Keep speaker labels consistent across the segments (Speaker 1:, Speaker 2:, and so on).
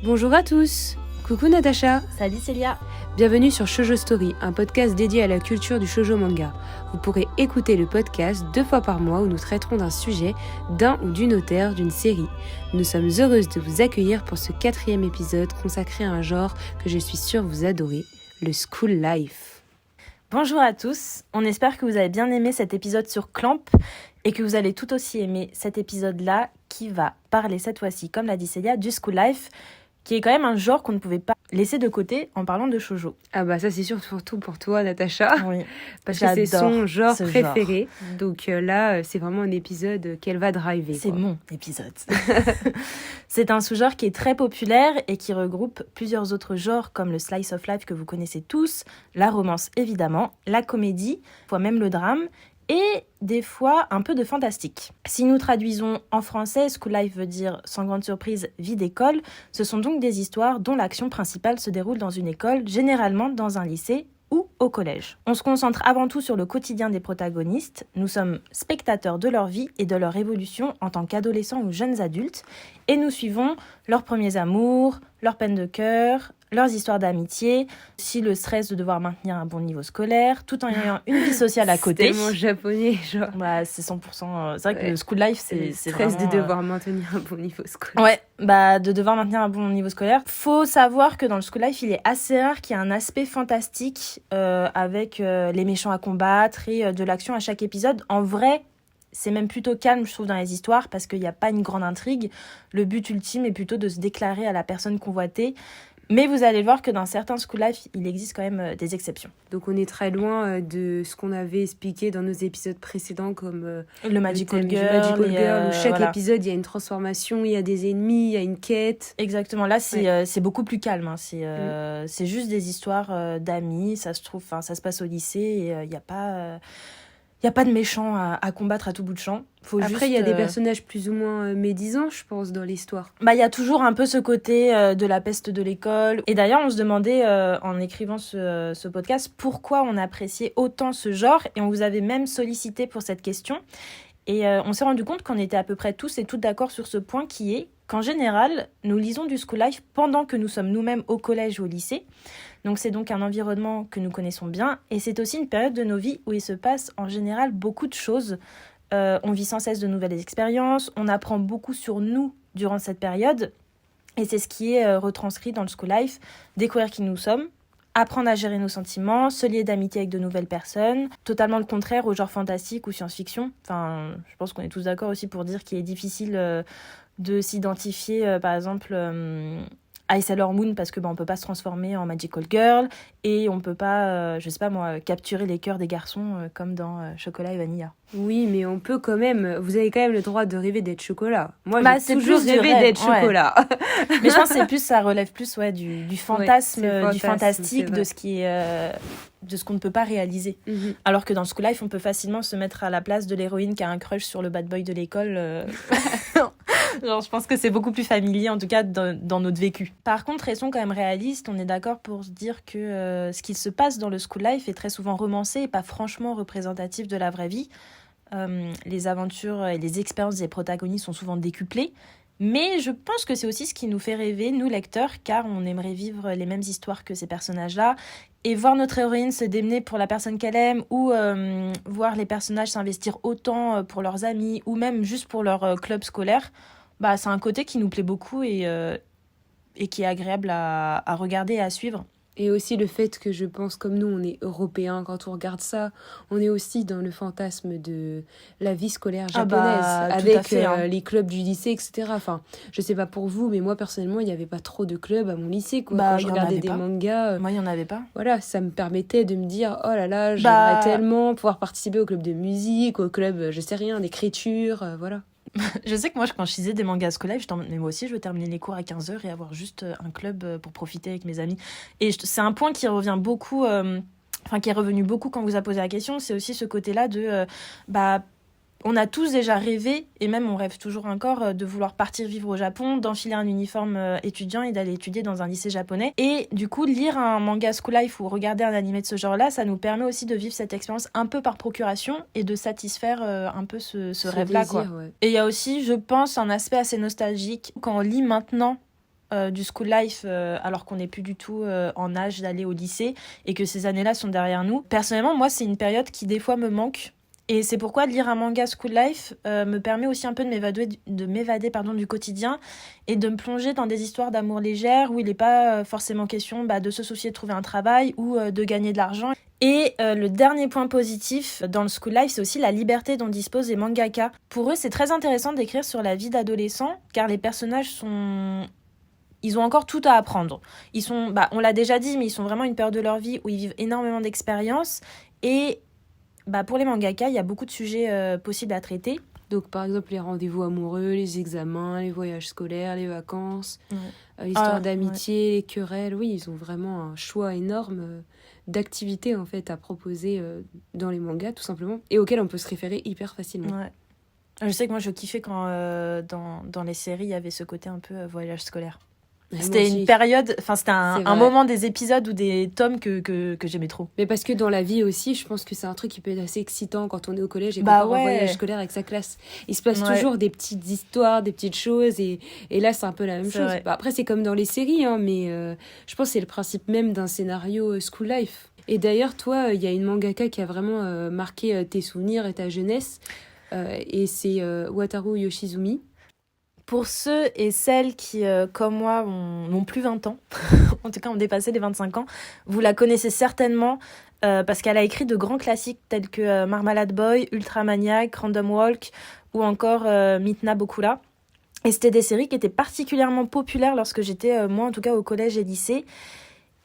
Speaker 1: Bonjour à tous. Coucou Natacha.
Speaker 2: Salut Célia.
Speaker 1: Bienvenue sur Shoujo Story, un podcast dédié à la culture du shoujo manga. Vous pourrez écouter le podcast 2 fois par mois où nous traiterons d'un sujet, d'un ou d'une auteure, d'une série. Nous sommes heureuses de vous accueillir pour ce 4e épisode consacré à un genre que je suis sûre vous adorez, le school life.
Speaker 2: Bonjour à tous, on espère que vous avez bien aimé cet épisode sur Clamp et que vous allez tout aussi aimer cet épisode-là qui va parler cette fois-ci, comme l'a dit Célia, du school life, qui est quand même un genre qu'on ne pouvait pas laisser de côté en parlant de shoujo.
Speaker 1: Ah bah ça c'est surtout pour toi Natacha,
Speaker 2: oui,
Speaker 1: parce que c'est son genre préféré.
Speaker 2: Genre.
Speaker 1: Donc là c'est vraiment un épisode qu'elle va driver.
Speaker 2: C'est mon épisode. C'est un sous-genre qui est très populaire et qui regroupe plusieurs autres genres comme le slice of life que vous connaissez tous, la romance évidemment, la comédie, voire même le drame, et des fois un peu de fantastique. Si nous traduisons en français, School Life veut dire sans grande surprise vie d'école. Ce sont donc des histoires dont l'action principale se déroule dans une école, généralement dans un lycée ou au collège. On se concentre avant tout sur le quotidien des protagonistes. Nous sommes spectateurs de leur vie et de leur évolution en tant qu'adolescents ou jeunes adultes, et nous suivons leurs premiers amours, leurs peines de cœur, leurs histoires d'amitié, aussi le stress de devoir maintenir un bon niveau scolaire, tout en ayant une vie sociale à côté.
Speaker 1: C'est tellement japonais, genre.
Speaker 2: Bah, c'est 100%... C'est vrai que le school life, c'est
Speaker 1: le
Speaker 2: vraiment...
Speaker 1: stress de devoir maintenir un bon niveau scolaire.
Speaker 2: Ouais, bah, de devoir maintenir un bon niveau scolaire. Faut savoir que dans le school life, il est assez rare qu'il y ait un aspect fantastique avec les méchants à combattre et de l'action à chaque épisode. En vrai, c'est même plutôt calme, je trouve, dans les histoires parce qu'il n'y a pas une grande intrigue. Le but ultime est plutôt de se déclarer à la personne convoitée. Mais vous allez voir que dans certains school life, il existe quand même des exceptions.
Speaker 1: Donc on est très loin de ce qu'on avait expliqué dans nos épisodes précédents comme
Speaker 2: le Magical Girl,
Speaker 1: où chaque épisode il y a une transformation, il y a des ennemis, il y a une quête.
Speaker 2: Exactement, là c'est beaucoup plus calme, hein. C'est juste des histoires d'amis, ça se passe au lycée et il n'y a pas... Il n'y a pas de méchants à combattre à tout bout de champ.
Speaker 1: Après, il y a des personnages plus ou moins médisants, je pense, dans l'histoire.
Speaker 2: Bah, il y a toujours un peu ce côté de la peste de l'école. Et d'ailleurs, on se demandait, en écrivant ce podcast, pourquoi on appréciait autant ce genre. Et on vous avait même sollicité pour cette question. Et on s'est rendu compte qu'on était à peu près tous et toutes d'accord sur ce point qui est qu'en général, nous lisons du school life pendant que nous sommes nous-mêmes au collège ou au lycée. Donc c'est donc un environnement que nous connaissons bien et c'est aussi une période de nos vies où il se passe en général beaucoup de choses. On vit sans cesse de nouvelles expériences, on apprend beaucoup sur nous durant cette période et c'est ce qui est retranscrit dans le school life, découvrir qui nous sommes, apprendre à gérer nos sentiments, se lier d'amitié avec de nouvelles personnes, totalement le contraire au genre fantastique ou science-fiction. Enfin, je pense qu'on est tous d'accord aussi pour dire qu'il est difficile de s'identifier, par exemple... à Sailor Moon parce que on peut pas se transformer en Magical Girl et on peut pas je sais pas moi capturer les cœurs des garçons comme dans Chocolat et Vanilla.
Speaker 1: Oui, mais on peut quand même, vous avez quand même le droit de rêver d'être chocolat. Moi
Speaker 2: j'ai
Speaker 1: toujours rêvé d'être chocolat.
Speaker 2: Mais je pense que ça relève plus du fantasme, du fantastique, de ce qui est de ce qu'on ne peut pas réaliser. Alors que dans School Life, on peut facilement se mettre à la place de l'héroïne qui a un crush sur le bad boy de l'école. Genre, je pense que c'est beaucoup plus familier, en tout cas, dans notre vécu. Par contre, restons quand même réalistes. On est d'accord pour se dire que ce qu'il se passe dans le school life est très souvent romancé et pas franchement représentatif de la vraie vie. Les aventures et les expériences des protagonistes sont souvent décuplées. Mais je pense que c'est aussi ce qui nous fait rêver, nous lecteurs, car on aimerait vivre les mêmes histoires que ces personnages-là et voir notre héroïne se démener pour la personne qu'elle aime ou voir les personnages s'investir autant pour leurs amis ou même juste pour leur club scolaire. Bah, c'est un côté qui nous plaît beaucoup et qui est agréable à regarder et à suivre.
Speaker 1: Et aussi le fait que je pense, comme nous, on est européens, quand on regarde ça, on est aussi dans le fantasme de la vie scolaire japonaise, avec les clubs du lycée, etc. Enfin, je sais pas pour vous, mais moi, personnellement, il n'y avait pas trop de clubs à mon lycée, quoi. Quand je regardais des mangas...
Speaker 2: Moi, il n'y en avait pas.
Speaker 1: Voilà, ça me permettait de me dire, oh là là, j'aimerais tellement pouvoir participer au club de musique, au club, je sais rien, d'écriture, voilà.
Speaker 2: Je sais que moi, quand je lisais des mangas scolaires, mais moi aussi, je veux terminer les cours à 15h et avoir juste un club pour profiter avec mes amis. Et c'est un point qui revient beaucoup, qui est revenu beaucoup quand on vous a posé la question, c'est aussi ce côté-là de... on a tous déjà rêvé, et même on rêve toujours encore, de vouloir partir vivre au Japon, d'enfiler un uniforme étudiant et d'aller étudier dans un lycée japonais. Et du coup, lire un manga school life ou regarder un animé de ce genre-là, ça nous permet aussi de vivre cette expérience un peu par procuration et de satisfaire un peu ce rêve-là.
Speaker 1: Désir,
Speaker 2: quoi.
Speaker 1: Ouais.
Speaker 2: Et il y a aussi, je pense, un aspect assez nostalgique. Quand on lit maintenant du school life alors qu'on n'est plus du tout en âge d'aller au lycée et que ces années-là sont derrière nous. Personnellement, moi, c'est une période qui des fois me manque. Et c'est pourquoi lire un manga school life me permet aussi un peu de m'évader du quotidien et de me plonger dans des histoires d'amour légères où il n'est pas forcément question de se soucier de trouver un travail ou de gagner de l'argent. Et le dernier point positif dans le school life, c'est aussi la liberté dont disposent les mangaka. Pour eux, c'est très intéressant d'écrire sur la vie d'adolescents car les personnages ils ont encore tout à apprendre. Ils sont, on l'a déjà dit, mais ils sont vraiment à une période de leur vie où ils vivent énormément d'expériences et pour les mangaka, il y a beaucoup de sujets possibles à traiter.
Speaker 1: Donc, par exemple, les rendez-vous amoureux, les examens, les voyages scolaires, les vacances, l'histoire d'amitié, les querelles. Oui, ils ont vraiment un choix énorme d'activités, en fait, à proposer dans les mangas, tout simplement, et auxquelles on peut se référer hyper facilement.
Speaker 2: Ouais. Je sais que moi, je kiffais quand dans les séries, il y avait ce côté un peu voyage scolaire. C'était une période, c'était un moment des épisodes ou des tomes que j'aimais trop.
Speaker 1: Mais parce que dans la vie aussi, je pense que c'est un truc qui peut être assez excitant quand on est au collège et qu'on part en voyage scolaire avec sa classe. Il se passe toujours des petites histoires, des petites choses et là c'est un peu la même chose. Après c'est comme dans les séries, mais je pense que c'est le principe même d'un scénario school life. Et d'ailleurs toi, il y a une mangaka qui a vraiment marqué tes souvenirs et ta jeunesse et c'est Wataru Yoshizumi.
Speaker 2: Pour ceux et celles qui, comme moi, n'ont plus 20 ans, en tout cas ont dépassé les 25 ans, vous la connaissez certainement parce qu'elle a écrit de grands classiques tels que Marmalade Boy, Ultramaniac, Random Walk ou encore Mitna Bokura. Et c'était des séries qui étaient particulièrement populaires lorsque j'étais, moi en tout cas, au collège et lycée.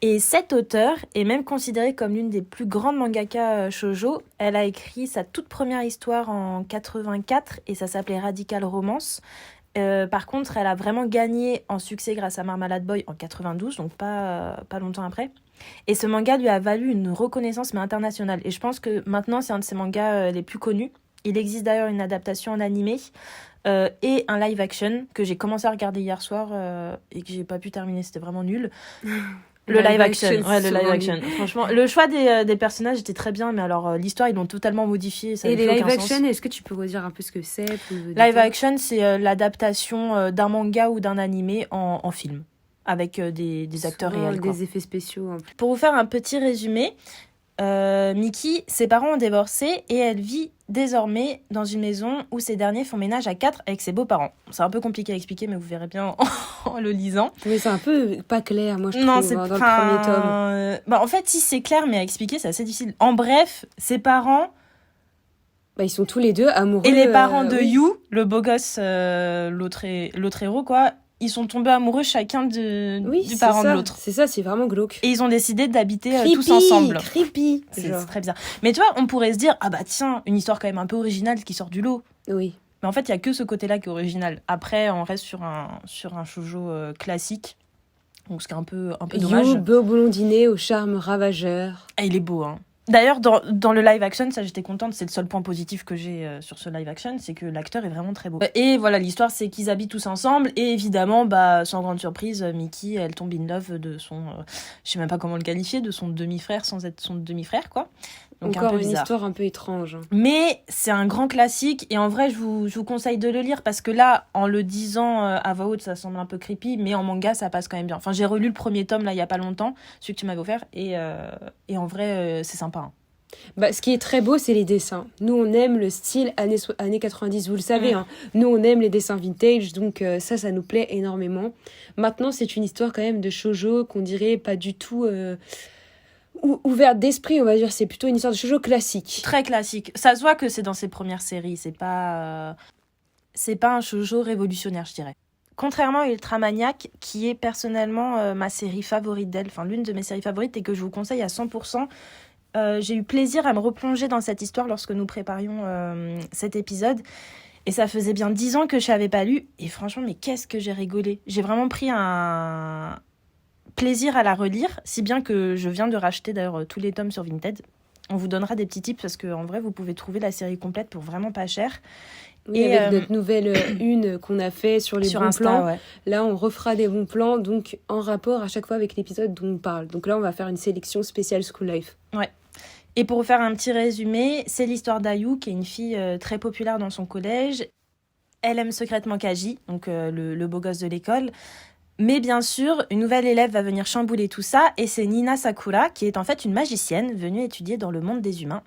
Speaker 2: Et cette auteure est même considérée comme l'une des plus grandes mangaka shoujo. Elle a écrit sa toute première histoire en 84 et ça s'appelait Radical Romance. Par contre, elle a vraiment gagné en succès grâce à Marmalade Boy en 92, donc pas longtemps après. Et ce manga lui a valu une reconnaissance mais internationale. Et je pense que maintenant, c'est un de ses mangas les plus connus. Il existe d'ailleurs une adaptation en animé et un live action que j'ai commencé à regarder hier soir et que j'ai pas pu terminer, c'était vraiment nul. Le live action. Franchement, le choix des personnages était très bien, mais alors l'histoire, ils l'ont totalement modifié.
Speaker 1: Et les live action, est-ce que tu peux redire un peu ce que c'est
Speaker 2: Live action, c'est l'adaptation d'un manga ou d'un animé en film, avec des acteurs réels.
Speaker 1: Des effets spéciaux.
Speaker 2: Pour vous faire un petit résumé, Miki, ses parents ont divorcé et elle vit désormais dans une maison où ces derniers font ménage à 4 avec ses beaux-parents. C'est un peu compliqué à expliquer, mais vous verrez bien en le lisant.
Speaker 1: Mais c'est un peu pas clair, moi je trouve,
Speaker 2: c'est
Speaker 1: dans le premier
Speaker 2: tome. En fait, si c'est clair, mais à expliquer, c'est assez difficile. En bref, ses parents...
Speaker 1: ils sont tous les deux amoureux.
Speaker 2: Et les parents de Yu, le beau gosse, l'autre héros, quoi... Ils sont tombés amoureux chacun du parent de l'autre.
Speaker 1: C'est ça, c'est vraiment glauque.
Speaker 2: Et ils ont décidé d'habiter tous ensemble.
Speaker 1: Creepy.
Speaker 2: C'est très bizarre. Mais tu vois, on pourrait se dire, tiens, une histoire quand même un peu originale qui sort du lot.
Speaker 1: Oui.
Speaker 2: Mais en fait, il y a que ce côté-là qui est original. Après, on reste sur un shoujo classique. Donc, ce qui est un peu dommage.
Speaker 1: You, beau blondinet au charme ravageur.
Speaker 2: Et il est beau, hein. D'ailleurs, dans le live action, ça j'étais contente, c'est le seul point positif que j'ai sur ce live action, c'est que l'acteur est vraiment très beau. Et voilà, l'histoire c'est qu'ils habitent tous ensemble, et évidemment, sans grande surprise, Miki, elle tombe in love de son, je sais même pas comment le qualifier, de son demi-frère sans être son demi-frère, quoi. Donc
Speaker 1: encore
Speaker 2: un peu
Speaker 1: une histoire un peu étrange.
Speaker 2: Mais c'est un grand classique, et en vrai, je vous conseille de le lire, parce que là, en le disant à voix haute, ça semble un peu creepy, mais en manga, ça passe quand même bien. Enfin, j'ai relu le premier tome, là, il y a pas longtemps, celui que tu m'avais offert, et en vrai, c'est sympa.
Speaker 1: Ce qui est très beau, c'est les dessins. Nous, on aime le style années 90, vous le savez. Nous, on aime les dessins vintage, donc ça nous plaît énormément. Maintenant, c'est une histoire quand même de shoujo qu'on dirait pas du tout ouverte d'esprit, on va dire. C'est plutôt une histoire de shoujo classique.
Speaker 2: Très classique. Ça se voit que c'est dans ses premières séries. C'est pas un shoujo révolutionnaire, je dirais. Contrairement à Ultramaniac, qui est personnellement ma série favorite d'elle, enfin l'une de mes séries favorites et que je vous conseille à 100%, j'ai eu plaisir à me replonger dans cette histoire lorsque nous préparions cet épisode. Et ça faisait bien 10 ans que je n'avais pas lu. Et franchement, mais qu'est-ce que j'ai rigolé. J'ai vraiment pris un plaisir à la relire, si bien que je viens de racheter d'ailleurs tous les tomes sur Vinted. On vous donnera des petits tips parce qu'en vrai, vous pouvez trouver la série complète pour vraiment pas cher.
Speaker 1: Oui, et avec notre nouvelle une qu'on a fait sur les bons Insta, plans. Ouais. Là, on refera des bons plans, donc en rapport à chaque fois avec l'épisode dont on parle. Donc là, on va faire une sélection spéciale School Life.
Speaker 2: Ouais. Et pour vous faire un petit résumé, c'est l'histoire d'Ayu, qui est une fille très populaire dans son collège. Elle aime secrètement Kaji, donc le beau gosse de l'école. Mais bien sûr, une nouvelle élève va venir chambouler tout ça, et c'est Nina Sakura, qui est en fait une magicienne venue étudier dans le monde des humains.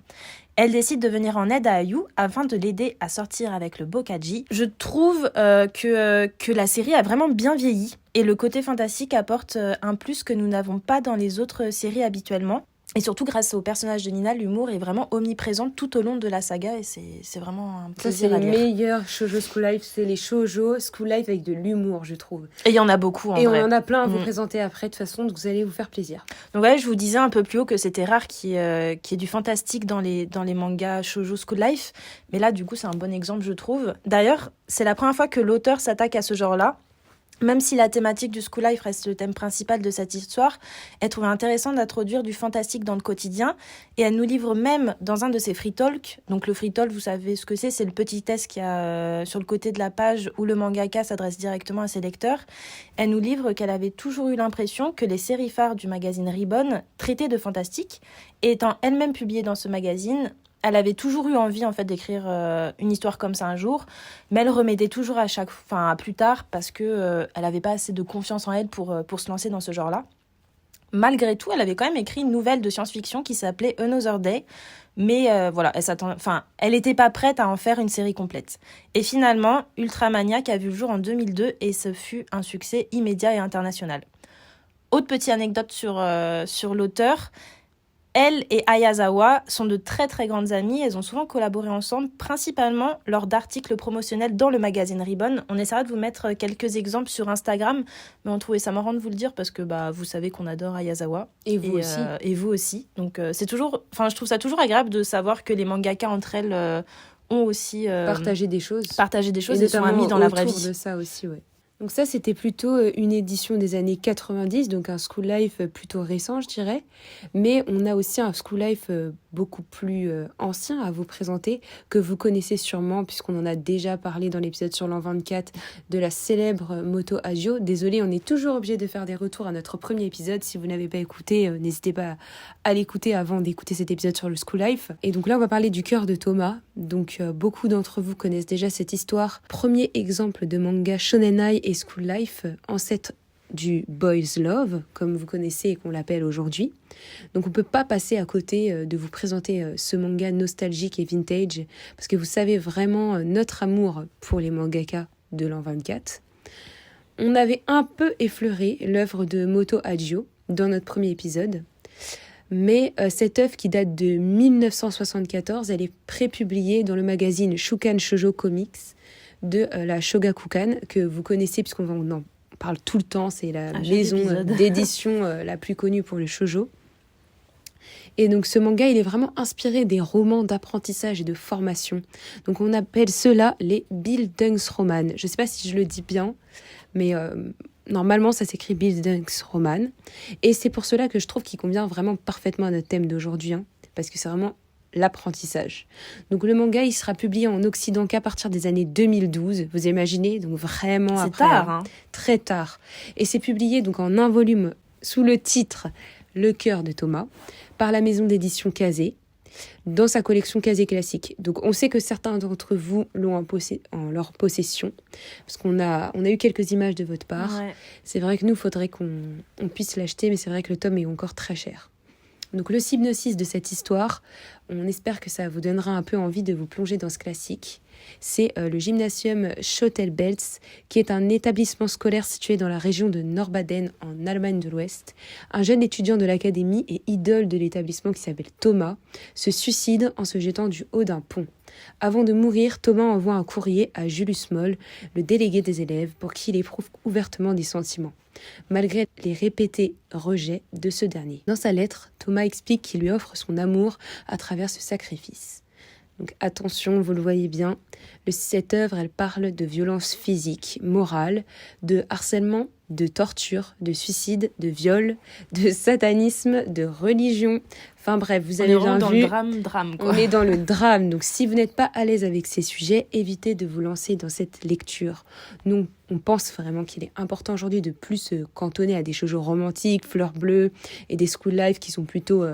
Speaker 2: Elle décide de venir en aide à Ayu afin de l'aider à sortir avec le Bokaji. Je trouve que la série a vraiment bien vieilli, et le côté fantastique apporte un plus que nous n'avons pas dans les autres séries habituellement. Et surtout, grâce au personnage de Nina, l'humour est vraiment omniprésent tout au long de la saga, et c'est vraiment un plaisir à lire.
Speaker 1: Ça, c'est les meilleurs shoujo school life, c'est les shoujo school life avec de l'humour, je trouve.
Speaker 2: Et il y en a beaucoup, en vrai.
Speaker 1: Et on en a plein à vous présenter après, de toute façon, donc vous allez vous faire plaisir.
Speaker 2: Donc ouais, je vous disais un peu plus haut que c'était rare qu'il y ait du fantastique dans les mangas shoujo school life, mais là, du coup, c'est un bon exemple, je trouve. D'ailleurs, c'est la première fois que l'auteur s'attaque à ce genre-là. Même si la thématique du school life reste le thème principal de cette histoire, elle trouvait intéressant d'introduire du fantastique dans le quotidien, et elle nous livre même dans un de ses free talk. Donc le free talk, vous savez ce que c'est le petit test qu'il y a sur le côté de la page où le mangaka s'adresse directement à ses lecteurs. Elle nous livre qu'elle avait toujours eu l'impression que les séries phares du magazine Ribbon traitaient de fantastique, et étant elle-même publiée dans ce magazine, elle avait toujours eu envie en fait d'écrire une histoire comme ça un jour, mais elle remettait toujours à plus tard parce que elle avait pas assez de confiance en elle pour se lancer dans ce genre-là. Malgré tout, elle avait quand même écrit une nouvelle de science-fiction qui s'appelait Another Day, mais elle n'était pas prête à en faire une série complète. Et finalement, Ultramaniac a vu le jour en 2002 et ce fut un succès immédiat et international. Autre petite anecdote sur l'auteur. Elle et Ayazawa sont de très très grandes amies. Elles ont souvent collaboré ensemble, principalement lors d'articles promotionnels dans le magazine Ribbon. On essaiera de vous mettre quelques exemples sur Instagram, mais on trouvait ça marrant de vous le dire parce que vous savez qu'on adore Ayazawa.
Speaker 1: Et vous aussi.
Speaker 2: Et vous aussi. Donc je trouve ça toujours agréable de savoir que les mangakas entre elles ont aussi
Speaker 1: partagé des choses
Speaker 2: et sont amies dans la vraie vie.
Speaker 1: De ça aussi, ouais. Donc ça, c'était plutôt une édition des années 90, donc un school life plutôt récent, je dirais. Mais on a aussi un school life beaucoup plus ancien à vous présenter, que vous connaissez sûrement, puisqu'on en a déjà parlé dans l'épisode sur l'an 24 de la célèbre Moto Hagio. Désolée, on est toujours obligé de faire des retours à notre premier épisode. Si vous n'avez pas écouté, n'hésitez pas à l'écouter avant d'écouter cet épisode sur le school life. Et donc là, on va parler du cœur de Thomas. Donc beaucoup d'entre vous connaissent déjà cette histoire. Premier exemple de manga shonenai et school life, ancêtre du boys love, comme vous connaissez et qu'on l'appelle aujourd'hui. Donc on peut pas passer à côté de vous présenter ce manga nostalgique et vintage, parce que vous savez vraiment notre amour pour les mangakas de l'an 24. On avait un peu effleuré l'œuvre de Moto Hagio dans notre premier épisode, mais cette œuvre qui date de 1974, elle est prépubliée dans le magazine Shukan Shoujo Comics de la Shogakukan, que vous connaissez puisqu'on en parle tout le temps, c'est la maison d'édition la plus connue pour le shoujo. Et donc ce manga, il est vraiment inspiré des romans d'apprentissage et de formation. Donc on appelle cela les Bildungsroman. Je ne sais pas si je le dis bien, mais normalement ça s'écrit Bildungsroman. Et c'est pour cela que je trouve qu'il convient vraiment parfaitement à notre thème d'aujourd'hui, parce que c'est vraiment l'apprentissage. Donc le manga, il sera publié en Occident qu'à partir des années 2012. Vous imaginez, donc vraiment
Speaker 2: c'est
Speaker 1: après,
Speaker 2: tard,
Speaker 1: très tard. Et c'est publié donc en un volume sous le titre Le cœur de Thomas par la maison d'édition Kazé dans sa collection Kazé classique. Donc on sait que certains d'entre vous l'ont en leur possession parce qu'on a eu quelques images de votre part.
Speaker 2: Ouais.
Speaker 1: C'est vrai que nous, il faudrait qu'on puisse l'acheter, mais c'est vrai que le tome est encore très cher. Donc le synopsis de cette histoire, on espère que ça vous donnera un peu envie de vous plonger dans ce classique. C'est le gymnasium Schotelbelz, qui est un établissement scolaire situé dans la région de Nordbaden, en Allemagne de l'Ouest. Un jeune étudiant de l'académie et idole de l'établissement qui s'appelle Thomas se suicide en se jetant du haut d'un pont. Avant de mourir, Thomas envoie un courrier à Julius Moll, le délégué des élèves, pour qui il éprouve ouvertement des sentiments, malgré les répétés rejets de ce dernier. Dans sa lettre, Thomas explique qu'il lui offre son amour à travers ce sacrifice. Donc attention, vous le voyez bien, cette œuvre, elle parle de violence physique, morale, de harcèlement, de torture, de suicide, de viol, de satanisme, de religion. Enfin bref, vous avez bien vu.
Speaker 2: On est dans le drame, quoi.
Speaker 1: On est dans le drame. Donc si vous n'êtes pas à l'aise avec ces sujets, évitez de vous lancer dans cette lecture. Nous, on pense vraiment qu'il est important aujourd'hui de plus se cantonner à des shoujo romantiques, fleurs bleues et des school life qui sont plutôt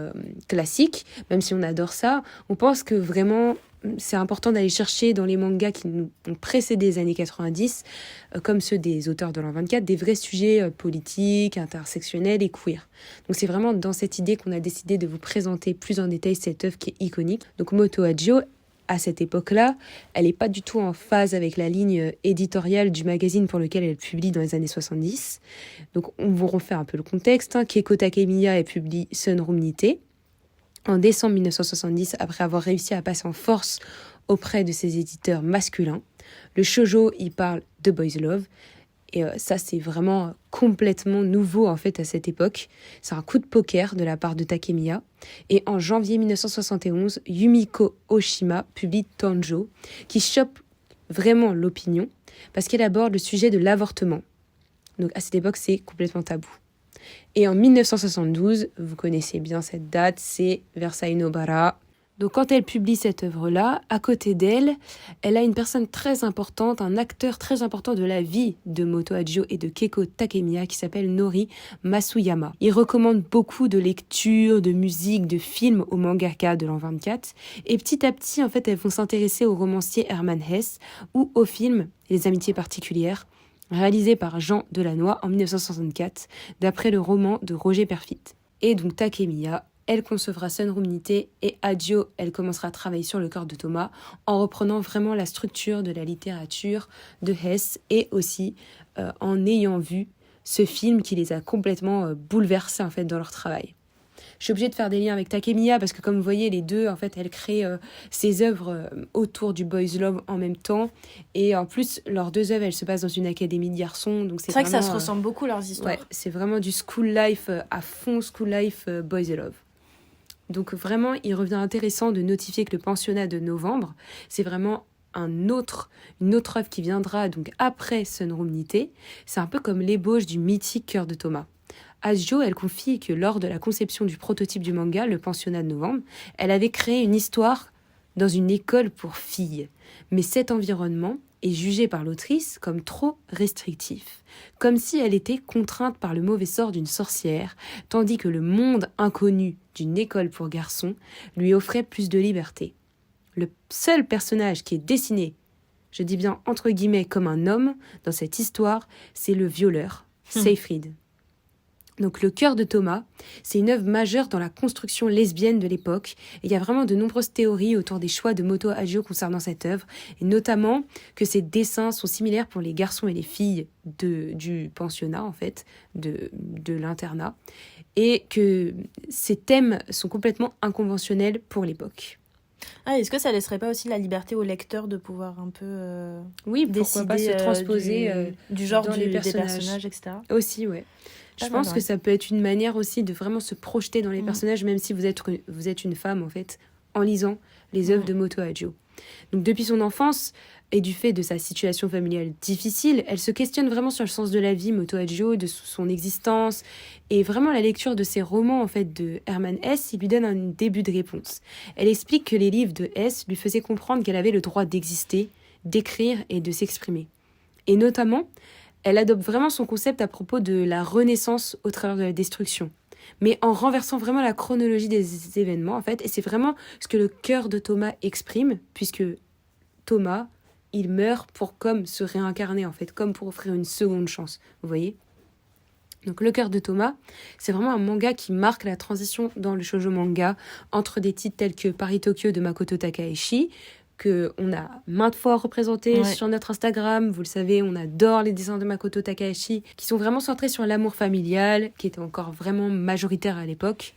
Speaker 1: classiques, même si on adore ça. On pense que vraiment c'est important d'aller chercher dans les mangas qui nous ont précédé les années 90, comme ceux des auteurs de l'an 24, des vrais sujets politiques, intersectionnels et queer. Donc c'est vraiment dans cette idée qu'on a décidé de vous présenter plus en détail cette œuvre qui est iconique. Donc Moto Hagio, à cette époque-là, elle n'est pas du tout en phase avec la ligne éditoriale du magazine pour lequel elle publie dans les années 70. Donc on vous refait un peu le contexte. Keiko Takemiya, elle publie Sunroom Nite en décembre 1970, après avoir réussi à passer en force auprès de ses éditeurs masculins. Le shoujo, il parle de boys love, et ça c'est vraiment complètement nouveau en fait à cette époque. C'est un coup de poker de la part de Takemiya. Et en janvier 1971, Yumiko Oshima publie Tanjo, qui chope vraiment l'opinion, parce qu'elle aborde le sujet de l'avortement. Donc à cette époque, c'est complètement tabou. Et en 1972, vous connaissez bien cette date, c'est Versailles Nobara. Donc quand elle publie cette œuvre-là, à côté d'elle, elle a une personne très importante, un acteur très important de la vie de Moto Hagio et de Keiko Takemiya qui s'appelle Nori Masuyama. Il recommande beaucoup de lectures, de musique, de films au mangaka de l'an 24. Et petit à petit, en fait, elles vont s'intéresser au romancier Hermann Hesse ou au film Les Amitiés particulières, réalisé par Jean Delannoy en 1964, d'après le roman de Roger Perfit. Et donc Takemiya, elle concevra Sunroom Nite, et Hagio, elle commencera à travailler sur le cœur de Thomas en reprenant vraiment la structure de la littérature de Hesse et aussi en ayant vu ce film qui les a complètement bouleversés en fait dans leur travail. Je suis obligée de faire des liens avec Takemiya parce que comme vous voyez, les deux, en fait, elles créent ces œuvres autour du boys love en même temps. Et en plus, leurs deux œuvres, elles se passent dans une académie de garçons. Donc
Speaker 2: c'est vrai que ça se ressemble beaucoup, leurs histoires.
Speaker 1: Ouais, c'est vraiment du school life à fond, school life boys love. Donc vraiment, il revient intéressant de notifier que le pensionnat de novembre, c'est vraiment une autre œuvre qui viendra donc après Sunroom Nite. C'est un peu comme l'ébauche du mythique Cœur de Thomas. Hagio, elle confie que lors de la conception du prototype du manga, le pensionnat de novembre, elle avait créé une histoire dans une école pour filles. Mais cet environnement est jugé par l'autrice comme trop restrictif, comme si elle était contrainte par le mauvais sort d'une sorcière, tandis que le monde inconnu d'une école pour garçons lui offrait plus de liberté. Le seul personnage qui est dessiné, je dis bien entre guillemets comme un homme, dans cette histoire, c'est le violeur, Seyfried. Donc le Cœur de Thomas, c'est une œuvre majeure dans la construction lesbienne de l'époque. Et il y a vraiment de nombreuses théories autour des choix de Moto Hagio concernant cette œuvre, et notamment que ses dessins sont similaires pour les garçons et les filles du pensionnat, en fait, de l'internat, et que ces thèmes sont complètement inconventionnels pour l'époque.
Speaker 2: Ah, est-ce que ça laisserait pas aussi la liberté au lecteur de pouvoir un peu
Speaker 1: oui, pourquoi pas se transposer
Speaker 2: du genre
Speaker 1: dans
Speaker 2: des personnages, etc.
Speaker 1: Aussi, ouais. Je pense que ça peut être une manière aussi de vraiment se projeter dans les personnages, même si vous êtes une femme, en fait, en lisant les œuvres de Moto Hagio. Donc, depuis son enfance et du fait de sa situation familiale difficile, elle se questionne vraiment sur le sens de la vie, Moto Hagio, de son existence. Et vraiment, la lecture de ses romans, en fait, de Hermann Hesse, il lui donne un début de réponse. Elle explique que les livres de Hesse lui faisaient comprendre qu'elle avait le droit d'exister, d'écrire et de s'exprimer. Et notamment, elle adopte vraiment son concept à propos de la renaissance au travers de la destruction, mais en renversant vraiment la chronologie des événements, en fait. Et c'est vraiment ce que le Cœur de Thomas exprime, puisque Thomas, il meurt pour comme se réincarner, en fait, comme pour offrir une seconde chance, vous voyez. Donc le Cœur de Thomas, c'est vraiment un manga qui marque la transition dans le shoujo manga entre des titres tels que Paris-Tokyo de Makoto Takahashi, qu'on a maintes fois représenté sur notre Instagram. Vous le savez, on adore les dessins de Makoto Takahashi, qui sont vraiment centrés sur l'amour familial, qui était encore vraiment majoritaire à l'époque.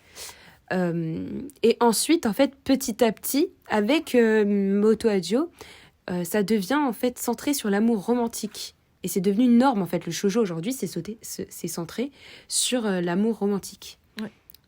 Speaker 1: Et ensuite, en fait, petit à petit, avec Moto Hagio, ça devient en fait centré sur l'amour romantique. Et c'est devenu une norme, en fait. Le shoujo, aujourd'hui, c'est centré sur l'amour romantique.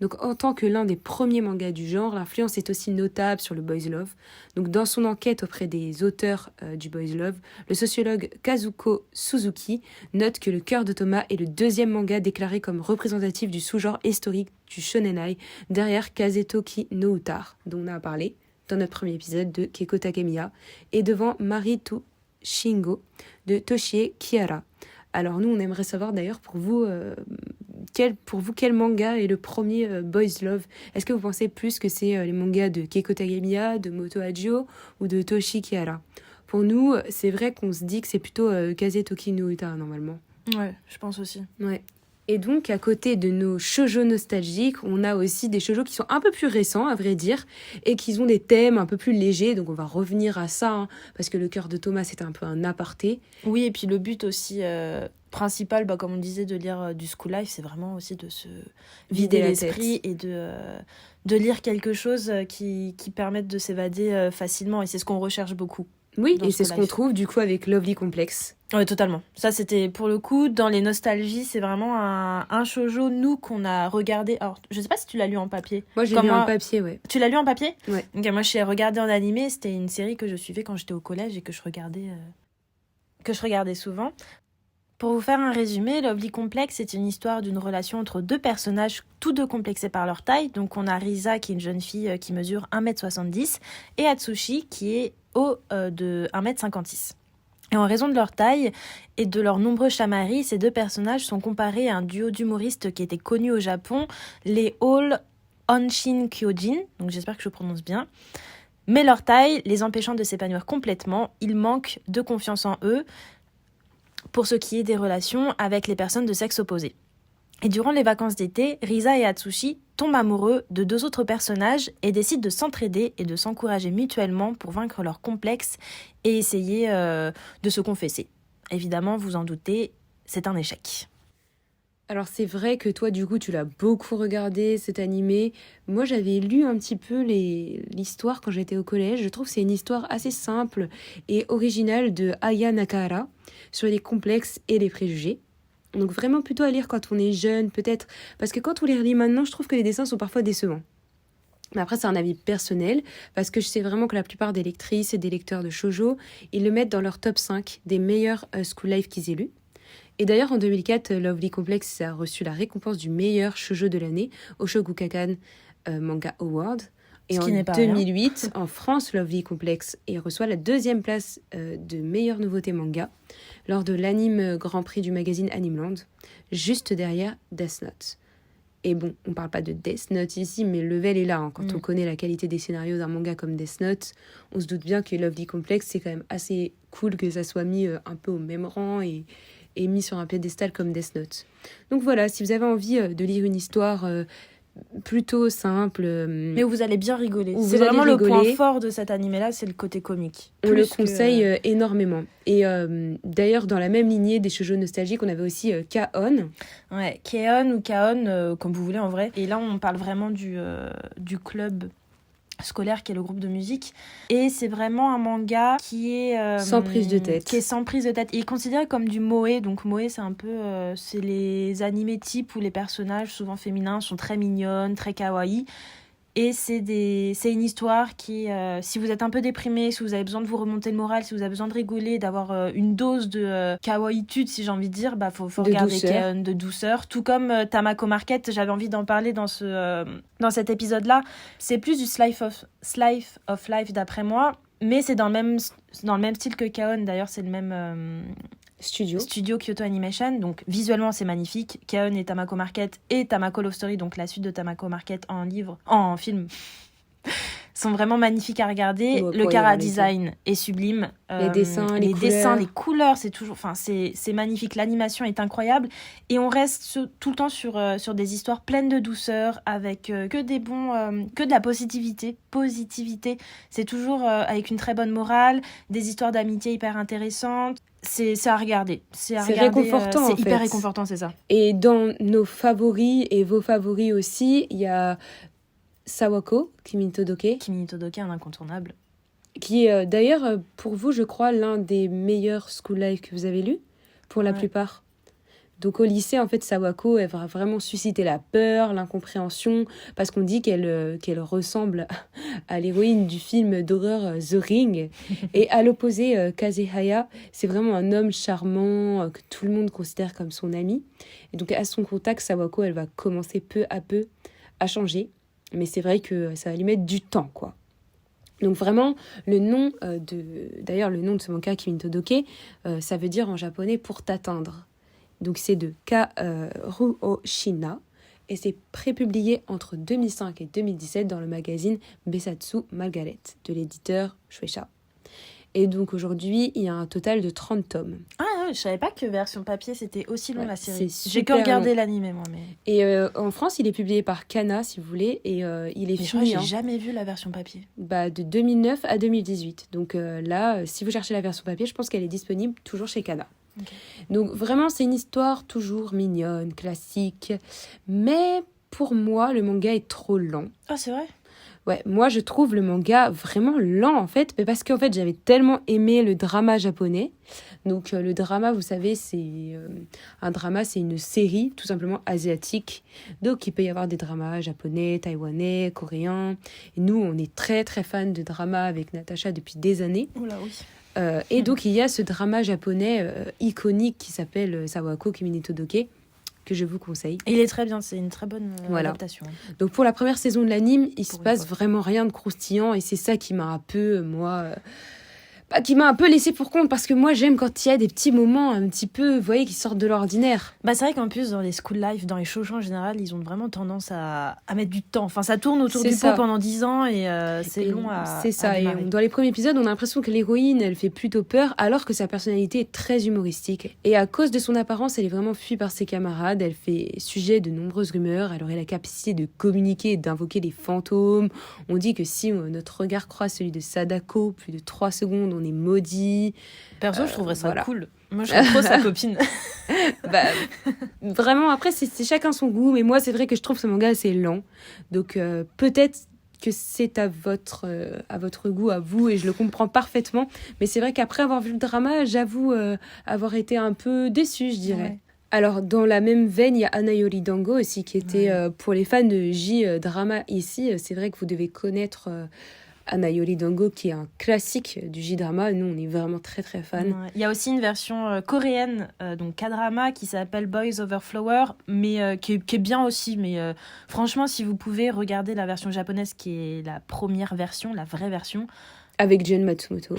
Speaker 1: Donc, en tant que l'un des premiers mangas du genre, l'influence est aussi notable sur le boys love. Donc, dans son enquête auprès des auteurs du boys love, le sociologue Kazuko Suzuki note que le Cœur de Thomas est le deuxième manga déclaré comme représentatif du sous-genre historique du shonenai, derrière Kazetoki no Utar, dont on a parlé dans notre premier épisode de Keiko Takemiya, et devant Mari to Shingo de Toshie Kihara. Alors nous, on aimerait savoir d'ailleurs pour vous, pour vous, quel manga est le premier Boys Love? Est-ce que vous pensez plus que c'est les mangas de Keiko Takemiya, de Moto Hagio ou de Toshi Kihara? Pour nous, c'est vrai qu'on se dit que c'est plutôt Kazetoki no Uta, normalement.
Speaker 2: Ouais, je pense aussi.
Speaker 1: Ouais. Et donc, à côté de nos shoujo nostalgiques, on a aussi des shoujo qui sont un peu plus récents, à vrai dire, et qui ont des thèmes un peu plus légers. Donc, on va revenir à ça, hein, parce que Le cœur de Thomas, c'était un peu un aparté.
Speaker 2: Oui, et puis le but aussi principal, comme on disait, de lire du School Life, c'est vraiment aussi de se vider l'esprit et de lire quelque chose qui permette de s'évader facilement. Et c'est ce qu'on recherche beaucoup.
Speaker 1: Oui, et c'est ce qu'on trouve du coup avec Lovely Complex.
Speaker 2: Oui, totalement. Ça, c'était pour le coup, dans les nostalgies, c'est vraiment un shoujo, nous, qu'on a regardé. Alors, je sais pas si tu l'as lu en papier.
Speaker 1: Moi, j'ai lu en papier, ouais.
Speaker 2: Tu l'as lu en papier ?
Speaker 1: Ouais.
Speaker 2: Donc, moi, je l'ai regardé en animé. C'était une série que je suivais quand j'étais au collège et que je regardais souvent. Pour vous faire un résumé, Lovely Complex, c'est une histoire d'une relation entre deux personnages, tous deux complexés par leur taille. Donc, on a Risa, qui est une jeune fille qui mesure 1m70, et Atsushi, qui est haut de 1m56. Et en raison de leur taille et de leurs nombreux chamailleries, ces deux personnages sont comparés à un duo d'humoristes qui était connu au Japon, les All Onshin Kyojin, donc j'espère que je prononce bien. Mais leur taille, les empêchant de s'épanouir complètement, ils manquent de confiance en eux pour ce qui est des relations avec les personnes de sexe opposé. Et durant les vacances d'été, Risa et Atsushi tombent amoureux de deux autres personnages et décident de s'entraider et de s'encourager mutuellement pour vaincre leurs complexes et essayer de se confesser. Évidemment, vous en doutez, c'est un échec.
Speaker 1: Alors c'est vrai que toi du coup tu l'as beaucoup regardé cet animé. Moi j'avais lu un petit peu l'histoire quand j'étais au collège. Je trouve que c'est une histoire assez simple et originale de Aya Nakahara sur les complexes et les préjugés. Donc vraiment plutôt à lire quand on est jeune peut-être, parce que quand on les relit maintenant je trouve que les dessins sont parfois décevants. Mais après c'est un avis personnel, parce que je sais vraiment que la plupart des lectrices et des lecteurs de shoujo, ils le mettent dans leur top 5 des meilleurs school life qu'ils aient lus. Et d'ailleurs, en 2004, Lovely Complex a reçu la récompense du meilleur shoujo de l'année au Shogakukan Manga Award. Et en 2008, en France, Lovely Complex reçoit la 2e place de meilleure nouveauté manga lors de l'anime Grand Prix du magazine Animeland, juste derrière Death Note. Et bon, on parle pas de Death Note ici, mais le level est là. Hein. Quand on connaît la qualité des scénarios d'un manga comme Death Note, on se doute bien que Lovely Complex, c'est quand même assez cool que ça soit mis un peu au même rang et mis sur un piédestal comme Death Note. Donc voilà, si vous avez envie de lire une histoire plutôt simple...
Speaker 2: mais vous allez bien rigoler. C'est vraiment le point fort de cet animé-là, c'est le côté comique.
Speaker 1: On le conseille énormément. Et d'ailleurs, dans la même lignée des shoujo nostalgiques, on avait aussi K-On!
Speaker 2: Ouais, K-On! Ou K-On! Comme vous voulez en vrai. Et là, on parle vraiment du club scolaire qui est le groupe de musique, et c'est vraiment un manga qui est
Speaker 1: sans prise de tête.
Speaker 2: Il est considéré comme du moe, donc moe c'est un peu c'est les animés types où les personnages souvent féminins sont très mignonnes, très kawaii. Et c'est une histoire qui, si vous êtes un peu déprimé, si vous avez besoin de vous remonter le moral, si vous avez besoin de rigoler, d'avoir une dose de kawaii-tude, si j'ai envie de dire, faut regarder K-On! De douceur. Tout comme Tamako Market, j'avais envie d'en parler dans cet épisode-là. C'est plus du slice of life d'après moi, mais c'est dans le même style que K-On! D'ailleurs, c'est le même... Studio Kyoto Animation, donc visuellement c'est magnifique. K-On! Et Tamako Market et Tamako Love Story, donc la suite de Tamako Market en film, sont vraiment magnifiques à regarder. Le chara design est sublime.
Speaker 1: Les dessins, les
Speaker 2: couleurs, c'est toujours, c'est magnifique. L'animation est incroyable et on reste tout le temps sur des histoires pleines de douceur, avec que de la positivité. C'est toujours avec une très bonne morale, des histoires d'amitié hyper intéressantes. C'est à regarder. C'est
Speaker 1: réconfortant.
Speaker 2: C'est hyper réconfortant, c'est ça.
Speaker 1: Et dans nos favoris et vos favoris aussi, il y a Sawako, Kimi ni Todoke.
Speaker 2: Kimi ni Todoke, un incontournable.
Speaker 1: Qui est d'ailleurs, pour vous, je crois, l'un des meilleurs school life que vous avez lu, pour la plupart. Donc au lycée, en fait, Sawako, elle va vraiment susciter la peur, l'incompréhension, parce qu'on dit qu'elle ressemble à l'héroïne du film d'horreur The Ring. Et à l'opposé, Kazehaya, c'est vraiment un homme charmant que tout le monde considère comme son ami. Et donc à son contact, Sawako, elle va commencer peu à peu à changer. Mais c'est vrai que ça va lui mettre du temps, quoi. Donc vraiment, le nom de ce manga, Kimi ni Todoke, ça veut dire en japonais « pour t'atteindre ». Donc c'est de Karuo Shina. Et c'est prépublié entre 2005 et 2017 dans le magazine Besatsu Margaret de l'éditeur Shueisha. Et donc aujourd'hui, il y a un total de 30 tomes.
Speaker 2: Ah ouais, je savais pas que version papier c'était aussi long la série.
Speaker 1: C'est
Speaker 2: J'ai que
Speaker 1: super
Speaker 2: regardé
Speaker 1: long.
Speaker 2: l'animé moi. Mais
Speaker 1: Et en France, il est publié par Kana, si vous voulez, et il est
Speaker 2: je crois que
Speaker 1: fini
Speaker 2: j'ai jamais vu la version papier.
Speaker 1: de 2009 à 2018. Donc là, si vous cherchez la version papier, je pense qu'elle est disponible toujours chez Kana.
Speaker 2: Okay.
Speaker 1: Donc vraiment, c'est une histoire toujours mignonne, classique, mais pour moi, le manga est trop lent.
Speaker 2: Ah, c'est vrai?
Speaker 1: Ouais, moi je trouve le manga vraiment lent en fait, mais parce qu'en fait j'avais tellement aimé le drama japonais. Donc le drama, vous savez, c'est un drama, c'est une série tout simplement asiatique. Donc il peut y avoir des dramas japonais, taïwanais, coréens. Et nous, on est très très fans de drama avec Natacha depuis des années.
Speaker 2: Oula, oui.
Speaker 1: Et donc il y a ce drama japonais iconique qui s'appelle Sawako Kimi ni Todoke, que je vous conseille.
Speaker 2: Et il est très bien, c'est une très bonne adaptation.
Speaker 1: Donc pour la première saison de l'anime, il se
Speaker 2: une
Speaker 1: passe vraiment rien de croustillant et c'est ça qui m'a un peu, qui m'a un peu laissé pour compte parce que moi j'aime quand il y a des petits moments un petit peu, vous voyez, qui sortent de l'ordinaire.
Speaker 2: Bah c'est vrai qu'en plus dans les school life, dans les shoujo en général, ils ont vraiment tendance à mettre du temps. Enfin ça tourne autour
Speaker 1: C'est
Speaker 2: du
Speaker 1: ça.
Speaker 2: pot pendant 10 ans et c'est
Speaker 1: Et
Speaker 2: long à
Speaker 1: c'est ça.
Speaker 2: à
Speaker 1: Et
Speaker 2: démarrer.
Speaker 1: dans les premiers épisodes, on a l'impression que l'héroïne, elle fait plutôt peur alors que sa personnalité est très humoristique. Et à cause de son apparence, elle est vraiment fuie par ses camarades. Elle fait sujet de nombreuses rumeurs. Elle aurait la capacité de communiquer et d'invoquer des fantômes. On dit que si notre regard croise celui de Sadako plus de 3 secondes, on est maudit.
Speaker 2: Perso, je trouverais ça
Speaker 1: voilà.
Speaker 2: cool. Moi, je trouve trop sa copine.
Speaker 1: Vraiment, après, c'est chacun son goût. Mais moi, c'est vrai que je trouve ce manga assez lent. Donc, peut-être que c'est à votre goût, à vous, et je le comprends parfaitement. Mais c'est vrai qu'après avoir vu le drama, j'avoue avoir été un peu déçue, je dirais.
Speaker 2: Ouais.
Speaker 1: Alors, dans la même veine, il y a Anayori Dango aussi, qui était, pour les fans de J-drama ici, c'est vrai que vous devez connaître... Anayori Dango, qui est un classique du J-drama. Nous, on est vraiment très, très fans.
Speaker 2: Ouais. Il y a aussi une version coréenne, donc K-drama, qui s'appelle Boys Over Flower, mais qui est bien aussi. Mais franchement, si vous pouvez regarder la version japonaise, qui est la première version, la vraie version,
Speaker 1: Avec Jun Matsumoto.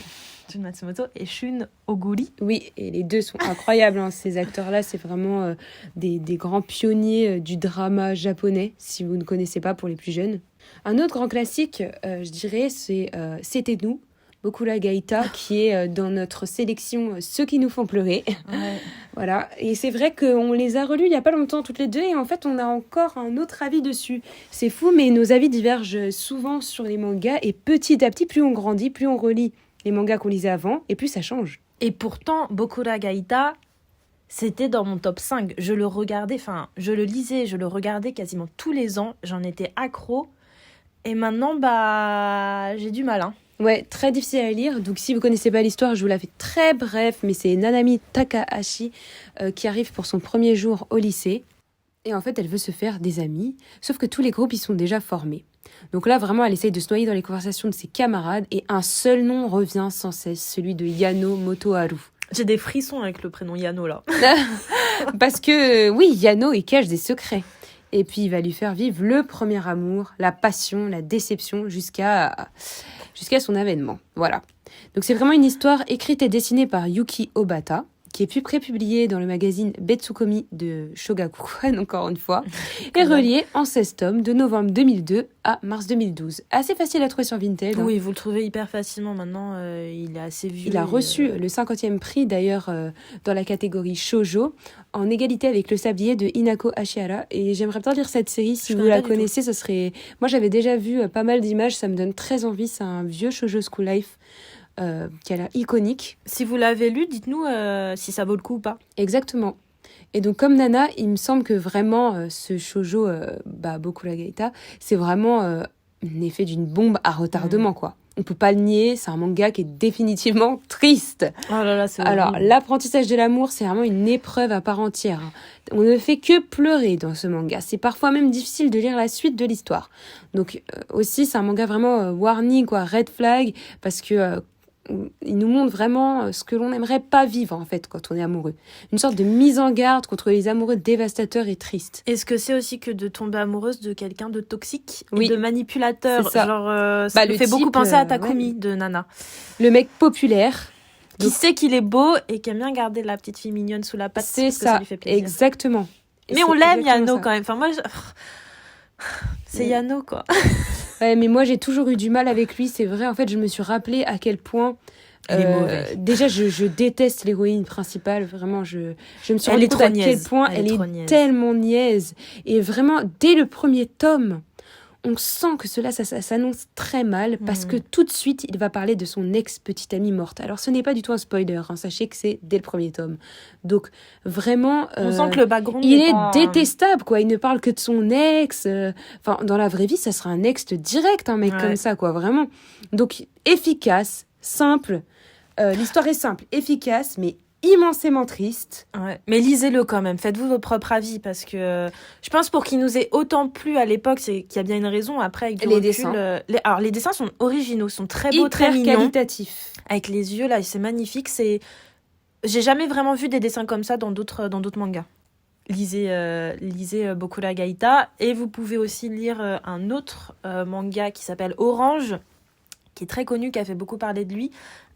Speaker 2: Jun Matsumoto et Shun Oguri.
Speaker 1: Oui, et les deux sont incroyables. Ces acteurs-là, c'est vraiment des grands pionniers du drama japonais, si vous ne connaissez pas pour les plus jeunes. Un autre grand classique, je dirais, c'est C'était nous, Bokura Gaïta, qui est dans notre sélection Ceux qui nous font pleurer.
Speaker 2: Ouais.
Speaker 1: Voilà, et c'est vrai qu'on les a relus il n'y a pas longtemps toutes les deux, et en fait on a encore un autre avis dessus. C'est fou, mais nos avis divergent souvent sur les mangas, et petit à petit, plus on grandit, plus on relit les mangas qu'on lisait avant, et plus ça change.
Speaker 2: Et pourtant, Bokura Gaïta, c'était dans mon top 5. Je le regardais, je le lisais, je le regardais quasiment tous les ans. J'en étais accro. Et maintenant, j'ai du mal.
Speaker 1: Ouais, très difficile à lire. Donc si vous connaissez pas l'histoire, je vous la fais très bref, mais c'est Nanami Takahashi qui arrive pour son premier jour au lycée. Et en fait, elle veut se faire des amis, sauf que tous les groupes, ils sont déjà formés. Donc là, vraiment, elle essaye de se noyer dans les conversations de ses camarades, et un seul nom revient sans cesse, celui de Yano Motoharu.
Speaker 2: J'ai des frissons avec le prénom Yano, là.
Speaker 1: Parce que, oui, Yano, il cache des secrets. Et puis, il va lui faire vivre le premier amour, la passion, la déception, jusqu'à son avènement. Voilà. Donc, c'est vraiment une histoire écrite et dessinée par Yuki Obata, qui est puis prépubliée dans le magazine Betsukomi de Shogakukan, encore une fois, et reliée en 16 tomes de novembre 2002 à mars 2012. Assez facile à trouver sur Vinted.
Speaker 2: Oui, vous le trouvez hyper facilement maintenant, il est assez vieux.
Speaker 1: Il a reçu le 50e prix, d'ailleurs, dans la catégorie shoujo, en égalité avec Le Sablier de Hinako Ashihara. Et j'aimerais bien lire cette série, si vous la connaissez, ce serait... Moi, j'avais déjà vu pas mal d'images, ça me donne très envie, c'est un vieux shoujo school life. Qui a l'air iconique.
Speaker 2: Si vous l'avez lu, dites-nous si ça vaut le coup ou pas.
Speaker 1: Exactement. Et donc, comme Nana, il me semble que vraiment, ce shoujo, Bokura Gaïta, c'est vraiment l'effet d'une bombe à retardement, quoi. On peut pas le nier, c'est un manga qui est définitivement triste.
Speaker 2: Oh là là, c'est
Speaker 1: Alors,
Speaker 2: horrible.
Speaker 1: l'apprentissage de l'amour, c'est vraiment une épreuve à part entière. On ne fait que pleurer dans ce manga. C'est parfois même difficile de lire la suite de l'histoire. Donc, aussi, c'est un manga vraiment warning, quoi, red flag, parce que... il nous montre vraiment ce que l'on n'aimerait pas vivre, en fait, quand on est amoureux. Une sorte de mise en garde contre les amoureux dévastateurs et tristes.
Speaker 2: Est-ce que c'est aussi que de tomber amoureuse de quelqu'un de toxique
Speaker 1: Oui.
Speaker 2: et de manipulateur?
Speaker 1: C'est ça.
Speaker 2: Genre, ça me fait beaucoup penser à Takumi de Nana.
Speaker 1: Le mec populaire,
Speaker 2: Qui sait qu'il est beau et qui aime bien garder la petite fille mignonne sous la patte.
Speaker 1: C'est
Speaker 2: parce que
Speaker 1: ça,
Speaker 2: lui fait plaisir.
Speaker 1: exactement.
Speaker 2: Mais on l'aime,
Speaker 1: exactement
Speaker 2: Yano,
Speaker 1: ça.
Speaker 2: quand même. Enfin, moi, c'est Yano, quoi.
Speaker 1: Ouais, mais moi, j'ai toujours eu du mal avec lui, c'est vrai. En fait, je me suis rappelé à quel point...
Speaker 2: Elle est mauvaise.
Speaker 1: Déjà, je déteste l'héroïne principale. Vraiment, je me suis
Speaker 2: Elle
Speaker 1: rendu
Speaker 2: est
Speaker 1: compte
Speaker 2: trop
Speaker 1: à quel
Speaker 2: niaise.
Speaker 1: point
Speaker 2: Elle est
Speaker 1: elle
Speaker 2: trop
Speaker 1: est
Speaker 2: niaise.
Speaker 1: tellement niaise. Et vraiment, dès le premier tome, on sent que ça s'annonce très mal parce que tout de suite, il va parler de son ex-petite amie morte. Alors, ce n'est pas du tout un spoiler, hein, sachez que c'est dès le premier tome. Donc, vraiment...
Speaker 2: On sent que le background
Speaker 1: il
Speaker 2: n'est
Speaker 1: est
Speaker 2: pas...
Speaker 1: détestable, quoi. Il ne parle que de son ex. Enfin, dans la vraie vie, ça sera un ex direct, un mec comme ça, quoi, vraiment. Donc, efficace, simple. L'histoire est simple, efficace, mais immensément triste.
Speaker 2: Ouais. Mais lisez-le quand même, faites-vous votre propre avis, parce que je pense pour qu'il nous ait autant plu à l'époque, c'est qu'il y a bien une raison. Après, avec du recul,
Speaker 1: Dessins.
Speaker 2: Alors, les dessins sont originaux, sont très beaux,
Speaker 1: Hyper
Speaker 2: très mignons.
Speaker 1: qualitatifs.
Speaker 2: Avec les yeux, là, c'est magnifique. J'ai jamais vraiment vu des dessins comme ça dans d'autres mangas. Lisez Bokura Gaïta. Et vous pouvez aussi lire un autre manga qui s'appelle Orange, qui est très connu, qui a fait beaucoup parler de lui.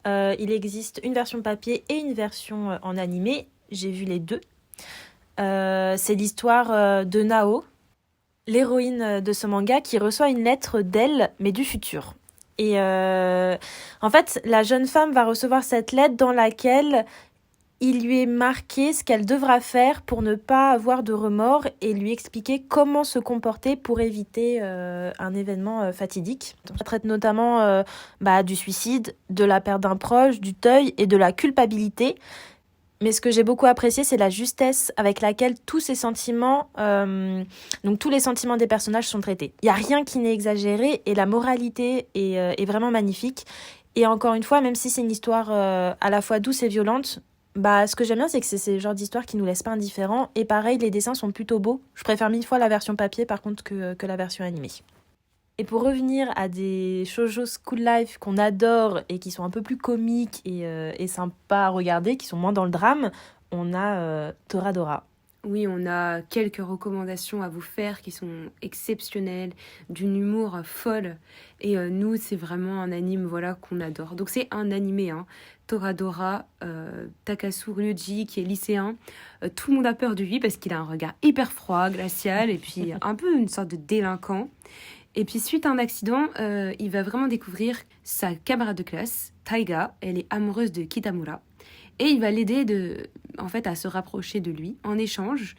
Speaker 2: Il existe une version papier et une version en animé. J'ai vu les deux. C'est l'histoire de Nao, l'héroïne de ce manga, qui reçoit une lettre d'elle, mais du futur. Et en fait, la jeune femme va recevoir cette lettre dans laquelle il lui est marqué ce qu'elle devra faire pour ne pas avoir de remords et lui expliquer comment se comporter pour éviter un événement fatidique. Ça traite notamment du suicide, de la perte d'un proche, du deuil et de la culpabilité. Mais ce que j'ai beaucoup apprécié, c'est la justesse avec laquelle tous ces sentiments, donc tous les sentiments des personnages sont traités. Il n'y a rien qui n'est exagéré et la moralité est vraiment magnifique. Et encore une fois, même si c'est une histoire à la fois douce et violente, ce que j'aime bien, c'est que c'est ce genre d'histoire qui nous laisse pas indifférents. Et pareil, les dessins sont plutôt beaux. Je préfère 1000 fois la version papier, par contre, que la version animée. Et pour revenir à des shoujo school life qu'on adore et qui sont un peu plus comiques et sympas à regarder, qui sont moins dans le drame, on a Toradora.
Speaker 1: Oui, on a quelques recommandations à vous faire qui sont exceptionnelles, d'une humour folle. Et nous, c'est vraiment un anime qu'on adore. Donc c'est un animé, hein. Toradora, Takasu Ryuji, qui est lycéen. Tout le monde a peur de lui parce qu'il a un regard hyper froid, glacial, et puis un peu une sorte de délinquant. Et puis suite à un accident, il va vraiment découvrir sa camarade de classe, Taiga. Elle est amoureuse de Kitamura. Et il va l'aider à se rapprocher de lui. En échange,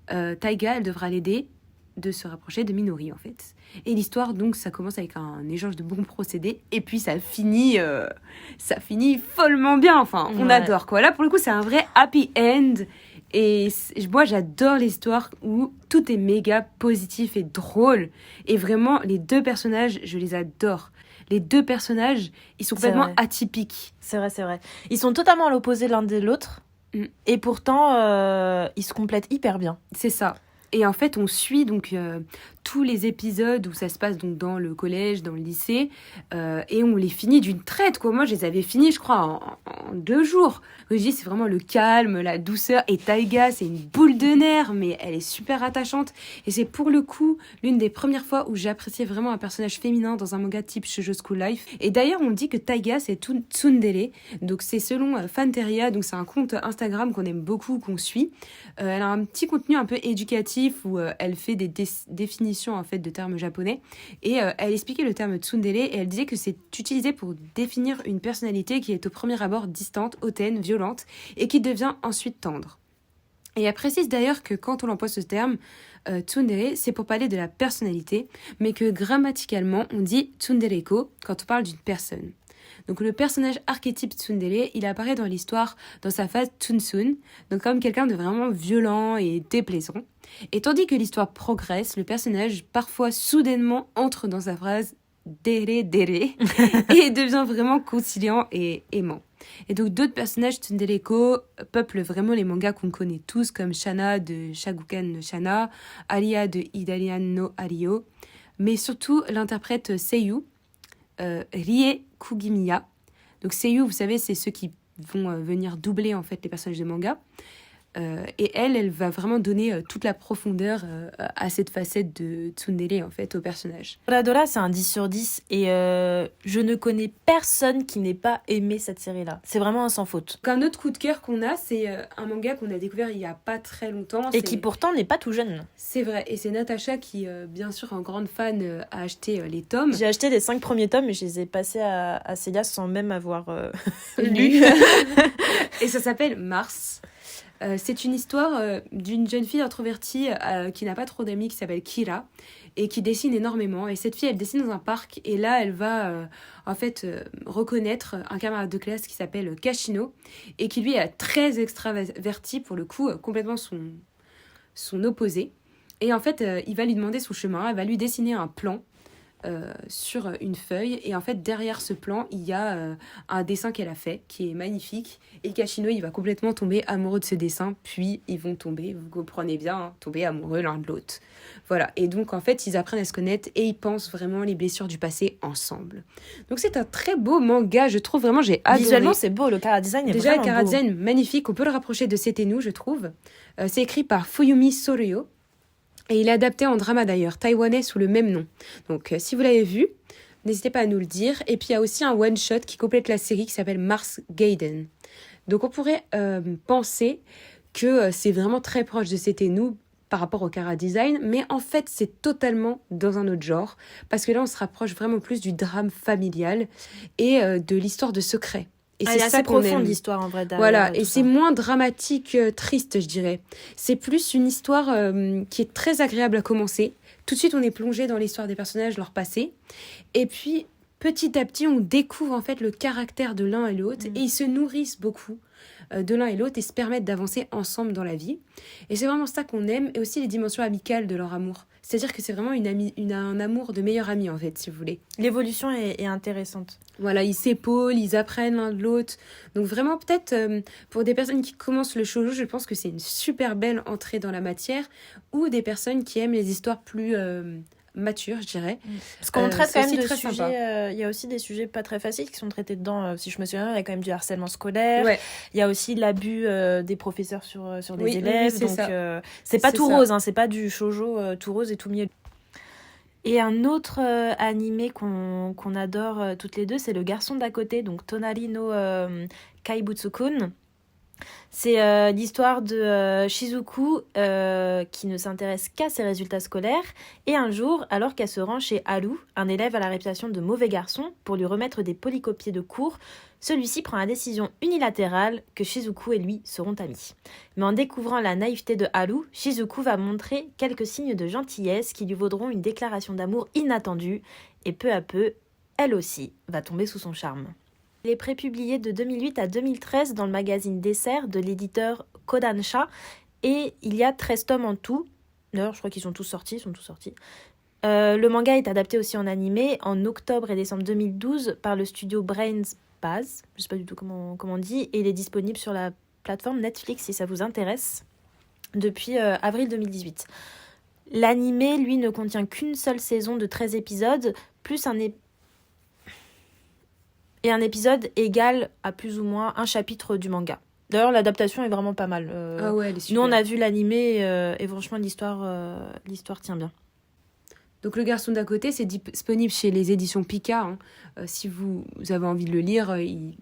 Speaker 1: Taiga, elle devra l'aider de se rapprocher de Minori, en fait. Et l'histoire, donc, ça commence avec un échange de bons procédés. Et puis, ça finit follement bien. Enfin, on adore, quoi. Là, pour le coup, c'est un vrai happy end. Et moi, j'adore l'histoire où tout est méga positif et drôle. Et vraiment, les deux personnages, je les adore. Les deux personnages, ils sont complètement atypiques.
Speaker 2: C'est vrai. Ils sont totalement à l'opposé l'un de l'autre. Et pourtant, ils se complètent hyper bien.
Speaker 1: C'est ça. Et en fait, on suit donc tous les épisodes où ça se passe donc dans le collège, dans le lycée, et on les finit d'une traite, quoi. Moi, je les avais finis, je crois, en 2 jours. Je dis, c'est vraiment le calme, la douceur. Et Taiga, c'est une boule de nerfs, mais elle est super attachante. Et c'est pour le coup l'une des premières fois où j'ai apprécié vraiment un personnage féminin dans un manga type Shoujo School Life. Et d'ailleurs, on dit que Taiga, c'est tsundere. Donc, c'est selon Fanteria. Donc, c'est un compte Instagram qu'on aime beaucoup, qu'on suit. Elle a un petit contenu un peu éducatif où elle fait des définitions en fait de termes japonais et elle expliquait le terme tsundere et elle disait que c'est utilisé pour définir une personnalité qui est au premier abord distante, hautaine, violente et qui devient ensuite tendre. Et elle précise d'ailleurs que quand on emploie ce terme tsundere, c'est pour parler de la personnalité, mais que grammaticalement on dit tsundereko quand on parle d'une personne. Donc le personnage archétype tsundere, il apparaît dans l'histoire dans sa phase tsunsun, donc comme quelqu'un de vraiment violent et déplaisant. Et tandis que l'histoire progresse, le personnage parfois soudainement entre dans sa phrase dere dere et devient vraiment conciliant et aimant. Et donc d'autres personnages tsundereko peuplent vraiment les mangas qu'on connaît tous comme Shana de Shagukan no Shana, Aria de Hidarian no Ario, mais surtout l'interprète Seiyu, Rie Kugimiya. Donc Seiyu, vous savez, c'est ceux qui vont venir doubler en fait les personnages de manga. Et elle va vraiment donner toute la profondeur à cette facette de tsundere, en fait, au personnage.
Speaker 2: Toradora, c'est un 10 sur 10 et je ne connais personne qui n'ait pas aimé cette série-là. C'est vraiment un sans faute.
Speaker 1: Donc, un autre coup de cœur qu'on a, c'est un manga qu'on a découvert il y a pas très longtemps.
Speaker 2: Et qui pourtant n'est pas tout jeune.
Speaker 1: C'est vrai, et c'est Natacha qui, bien sûr, en grande fan, a acheté les tomes.
Speaker 2: J'ai acheté les 5 premiers tomes et je les ai passés à Célia sans même avoir lu.
Speaker 1: Et ça s'appelle Mars. C'est une histoire d'une jeune fille introvertie qui n'a pas trop d'amis, qui s'appelle Kira, et qui dessine énormément. Et cette fille, elle dessine dans un parc, et là, elle va reconnaître un camarade de classe qui s'appelle Kashino, et qui lui est très extraverti, pour le coup, complètement son opposé. Et en fait, il va lui demander son chemin, elle va lui dessiner un plan sur une feuille, et en fait derrière ce plan il y a un dessin qu'elle a fait qui est magnifique, et Kashino il va complètement tomber amoureux de ce dessin, puis ils vont tomber, vous comprenez bien, hein, tomber amoureux l'un de l'autre. Voilà, et donc en fait ils apprennent à se connaître et ils pensent vraiment les blessures du passé ensemble. Donc c'est un très beau manga, je trouve, vraiment j'ai adoré.
Speaker 2: Visuellement c'est beau, le chara-design est
Speaker 1: déjà
Speaker 2: vraiment
Speaker 1: le chara-design magnifique, on peut le rapprocher de Setenu, je trouve. C'est écrit par Fuyumi Soryo. Et il est adapté en drama d'ailleurs, taïwanais sous le même nom. Donc si vous l'avez vu, n'hésitez pas à nous le dire. Et puis il y a aussi un one-shot qui complète la série qui s'appelle Mars Gaiden. Donc on pourrait penser que c'est vraiment très proche de Setenu par rapport au chara-design, mais en fait c'est totalement dans un autre genre, parce que là on se rapproche vraiment plus du drame familial et de l'histoire de secret. Et
Speaker 2: c'est ça qu'on aime. L'histoire en vrai.
Speaker 1: Voilà, et c'est moins dramatique, triste, je dirais. C'est plus une histoire qui est très agréable à commencer. Tout de suite, on est plongé dans l'histoire des personnages, leur passé. Et puis, petit à petit, on découvre en fait le caractère de l'un et l'autre. Et ils se nourrissent beaucoup de l'un et l'autre et se permettent d'avancer ensemble dans la vie. Et c'est vraiment ça qu'on aime. Et aussi les dimensions amicales de leur amour. C'est-à-dire que c'est vraiment un amour de meilleur ami, en fait, si vous voulez.
Speaker 2: L'évolution est intéressante.
Speaker 1: Voilà, ils s'épaulent, ils apprennent l'un de l'autre. Donc vraiment, peut-être, pour des personnes qui commencent le shoujo, je pense que c'est une super belle entrée dans la matière. Ou des personnes qui aiment les histoires plus matures, je dirais.
Speaker 2: Parce qu'on traite quand même de sujets... Il y a aussi des sujets pas très faciles qui sont traités dedans. Si je me souviens, il y a quand même du harcèlement scolaire. Ouais. Il y a aussi l'abus des professeurs sur des élèves.
Speaker 1: Oui,
Speaker 2: donc, c'est pas tout rose, hein, c'est pas du shoujo tout rose et tout miel. Et un autre animé qu'on adore toutes les deux, c'est Le garçon d'à côté, donc Tonari no Kaibutsu-kun. C'est l'histoire de Shizuku qui ne s'intéresse qu'à ses résultats scolaires. Et un jour, alors qu'elle se rend chez Haru, un élève à la réputation de mauvais garçon, pour lui remettre des polycopiés de cours, celui-ci prend la décision unilatérale que Shizuku et lui seront amis. Mais en découvrant la naïveté de Haru, Shizuku va montrer quelques signes de gentillesse qui lui vaudront une déclaration d'amour inattendue. Et peu à peu, elle aussi va tomber sous son charme. Il est prépublié de 2008 à 2013 dans le magazine Dessert de l'éditeur Kodansha et il y a 13 tomes en tout. D'ailleurs, je crois qu'ils sont tous sortis. Le manga est adapté aussi en animé en octobre et décembre 2012 par le studio Brains Baz, je ne sais pas du tout comment on dit, et il est disponible sur la plateforme Netflix si ça vous intéresse, depuis avril 2018. L'animé, lui, ne contient qu'une seule saison de 13 épisodes, plus un épisode égale à plus ou moins un chapitre du manga. D'ailleurs, l'adaptation est vraiment pas mal.
Speaker 1: Ah ouais, elle est super.
Speaker 2: Nous, on a vu l'animé et franchement, l'histoire tient bien.
Speaker 1: Donc, Le garçon d'à côté, c'est disponible chez les éditions Pika. Hein. Si vous avez envie de le lire, il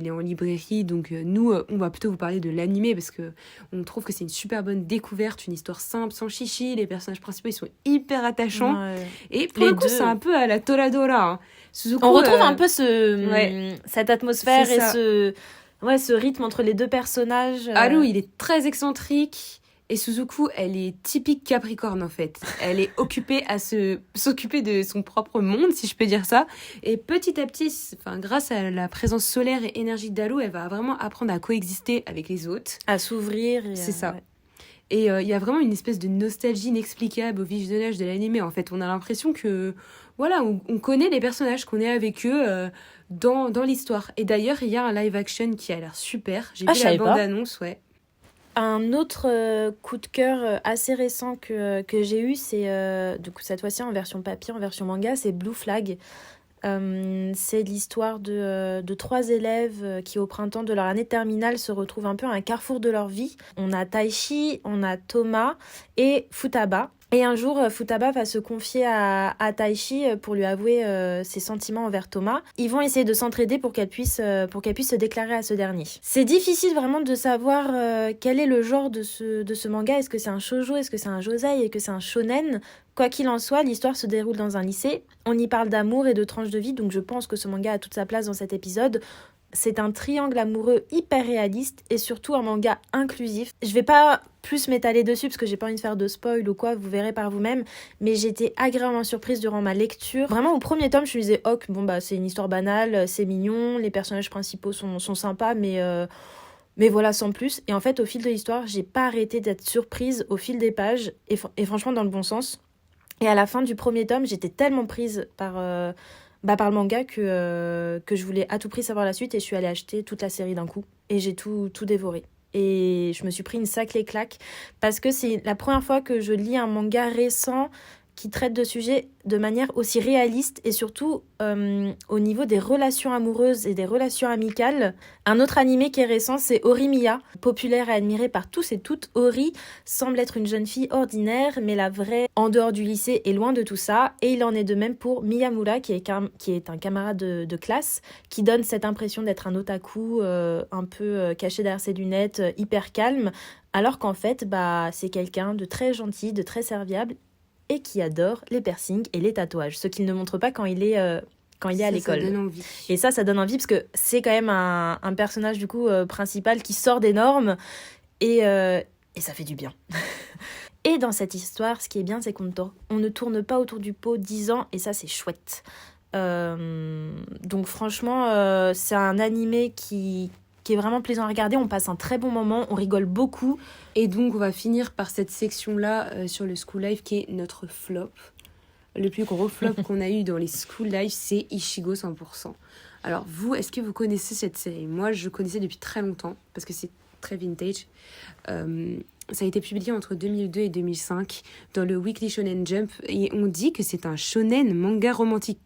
Speaker 1: est en librairie. Donc, nous, on va plutôt vous parler de l'animé parce qu'on trouve que c'est une super bonne découverte, une histoire simple, sans chichi. Les personnages principaux, ils sont hyper attachants. Ouais. Et pour le coup, c'est un peu à la Toradora. Hein. Suzuku,
Speaker 2: on retrouve un peu cette atmosphère et ce rythme entre les deux personnages.
Speaker 1: Haru, il est très excentrique. Et Suzuku, elle est typique Capricorne, en fait. Elle est occupée à s'occuper de son propre monde, si je peux dire ça. Et petit à petit, grâce à la présence solaire et énergique d'Haru, elle va vraiment apprendre à coexister avec les autres.
Speaker 2: À s'ouvrir.
Speaker 1: C'est ça. Ouais. Et il y a vraiment une espèce de nostalgie inexplicable au visionnage de l'animé. En fait, on a l'impression que, on connaît les personnages, qu'on est avec eux dans l'histoire. Et d'ailleurs, il y a un live action qui a l'air super. J'ai vu la bande-annonce, ouais.
Speaker 2: Un autre coup de cœur assez récent que j'ai eu, c'est du coup cette fois-ci en version papier, en version manga, c'est Blue Flag. C'est l'histoire de 3 élèves qui, au printemps de leur année de terminale, se retrouvent un peu à un carrefour de leur vie. On a Taichi, on a Thomas et Futaba. Et un jour, Futaba va se confier à Taichi pour lui avouer ses sentiments envers Thomas. Ils vont essayer de s'entraider pour qu'elle puisse se déclarer à ce dernier. C'est difficile vraiment de savoir quel est le genre de ce manga. Est-ce que c'est un shoujo, est-ce que c'est un josei, est-ce que c'est un shonen? Quoi qu'il en soit, l'histoire se déroule dans un lycée. On y parle d'amour et de tranches de vie, donc je pense que ce manga a toute sa place dans cet épisode. C'est un triangle amoureux hyper réaliste et surtout un manga inclusif. Je vais pas plus m'étaler dessus parce que j'ai pas envie de faire de spoil ou quoi, vous verrez par vous-même, mais j'ai été agréablement surprise durant ma lecture. Vraiment, au premier tome, je me disais, ok, bon bah c'est une histoire banale, c'est mignon, les personnages principaux sont sympas, mais voilà, sans plus. Et en fait, au fil de l'histoire, j'ai pas arrêté d'être surprise au fil des pages et franchement dans le bon sens. Et à la fin du premier tome, j'étais tellement prise par le manga que je voulais à tout prix savoir la suite et je suis allée acheter toute la série d'un coup et j'ai tout dévoré. Et je me suis pris une sacrée claque parce que c'est la première fois que je lis un manga récent qui traite de sujets de manière aussi réaliste et surtout au niveau des relations amoureuses et des relations amicales. Un autre animé qui est récent, c'est Horimiya. Populaire et admirée par tous et toutes, Hori semble être une jeune fille ordinaire, mais la vraie, en dehors du lycée, est loin de tout ça. Et il en est de même pour Miyamura, qui est un camarade de classe, qui donne cette impression d'être un otaku un peu caché derrière ses lunettes, hyper calme, alors qu'en fait, c'est quelqu'un de très gentil, de très serviable, et qui adore les piercings et les tatouages, ce qu'il ne montre pas quand il est à l'école.
Speaker 1: Ça donne envie.
Speaker 2: Et ça donne envie parce que c'est quand même un personnage du coup principal qui sort des normes et ça fait du bien. Et dans cette histoire, ce qui est bien, c'est qu'on ne tourne pas autour du pot 10 ans et ça, c'est chouette. Donc franchement, c'est un animé qui est vraiment plaisant à regarder, on passe un très bon moment, on rigole beaucoup.
Speaker 1: Et donc on va finir par cette section-là sur le School Life qui est notre flop. Le plus gros flop qu'on a eu dans les School Life, c'est Ichigo 100%. Alors vous, est-ce que vous connaissez cette série? Moi, je connaissais depuis très longtemps, parce que c'est très vintage. Ça a été publié entre 2002 et 2005 dans le Weekly Shonen Jump, et on dit que c'est un shonen manga romantique.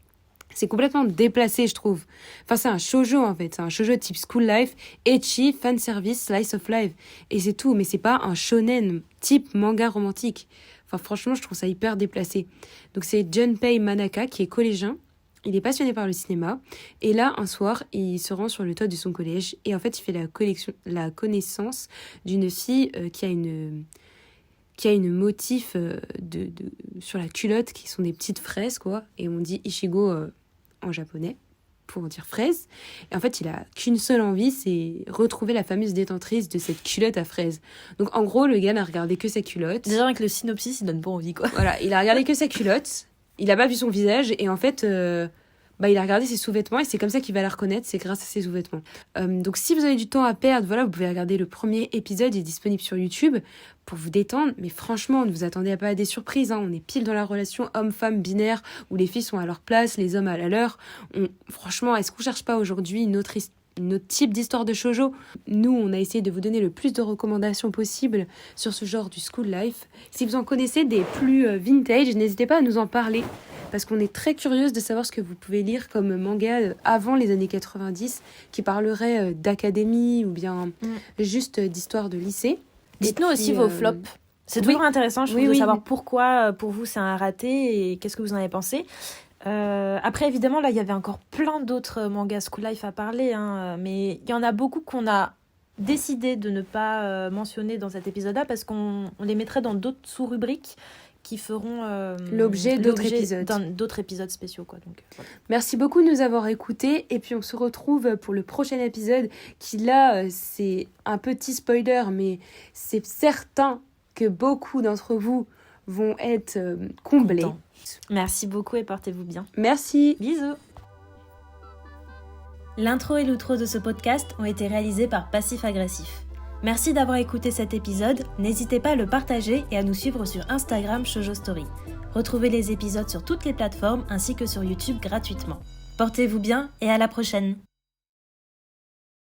Speaker 1: C'est complètement déplacé, je trouve. Enfin, c'est un shoujo, en fait. C'est un shoujo type school life, ecchi, fanservice, slice of life. Et c'est tout. Mais c'est pas un shonen type manga romantique. Enfin, franchement, je trouve ça hyper déplacé. Donc, c'est Junpei Manaka, qui est collégien. Il est passionné par le cinéma. Et là, un soir, il se rend sur le toit de son collège. Et en fait, il fait la connaissance d'une fille qui a une motif sur la culotte qui sont des petites fraises, quoi. Et on dit Ichigo en japonais pour dire fraise. Et en fait, il a qu'une seule envie, c'est retrouver la fameuse détentrice de cette culotte à fraises. Donc en gros, le gars n'a regardé que sa culotte.
Speaker 2: Déjà avec le synopsis, il donne pas envie, quoi.
Speaker 1: Voilà, il a regardé que sa culotte, il a pas vu son visage et en fait... il a regardé ses sous-vêtements et c'est comme ça qu'il va la reconnaître, c'est grâce à ses sous-vêtements. Donc si vous avez du temps à perdre, voilà, vous pouvez regarder le premier épisode, il est disponible sur YouTube pour vous détendre. Mais franchement, ne vous attendez pas à des surprises, hein. On est pile dans la relation homme-femme binaire où les filles sont à leur place, les hommes à la leur. Franchement, est-ce qu'on cherche pas aujourd'hui une autre type d'histoire de shoujo? Nous, on a essayé de vous donner le plus de recommandations possibles sur ce genre du school life. Si vous en connaissez des plus vintage, n'hésitez pas à nous en parler. Parce qu'on est très curieuse de savoir ce que vous pouvez lire comme manga avant les années 90, qui parlerait d'académie ou bien juste d'histoire de lycée.
Speaker 2: Dites-nous aussi vos flops. C'est toujours intéressant, je trouve, de savoir pourquoi pour vous c'est un raté et qu'est-ce que vous en avez pensé. Après, évidemment, là, il y avait encore plein d'autres mangas School Life à parler, hein, mais il y en a beaucoup qu'on a décidé de ne pas mentionner dans cet épisode-là parce qu'on les mettrait dans d'autres sous-rubriques qui feront
Speaker 1: l'objet d'autres
Speaker 2: épisodes spéciaux, quoi. Donc, voilà.
Speaker 1: Merci beaucoup de nous avoir écoutés et puis on se retrouve pour le prochain épisode qui là c'est un petit spoiler mais c'est certain que beaucoup d'entre vous vont être comblés.
Speaker 2: Content. Merci beaucoup et portez-vous bien.
Speaker 1: Merci.
Speaker 2: Bisous. L'intro et l'outro de ce podcast ont été réalisés par Passif Agressif. Merci d'avoir écouté cet épisode, n'hésitez pas à le partager et à nous suivre sur Instagram Shoujo Story. Retrouvez les épisodes sur toutes les plateformes ainsi que sur YouTube gratuitement. Portez-vous bien et à la prochaine.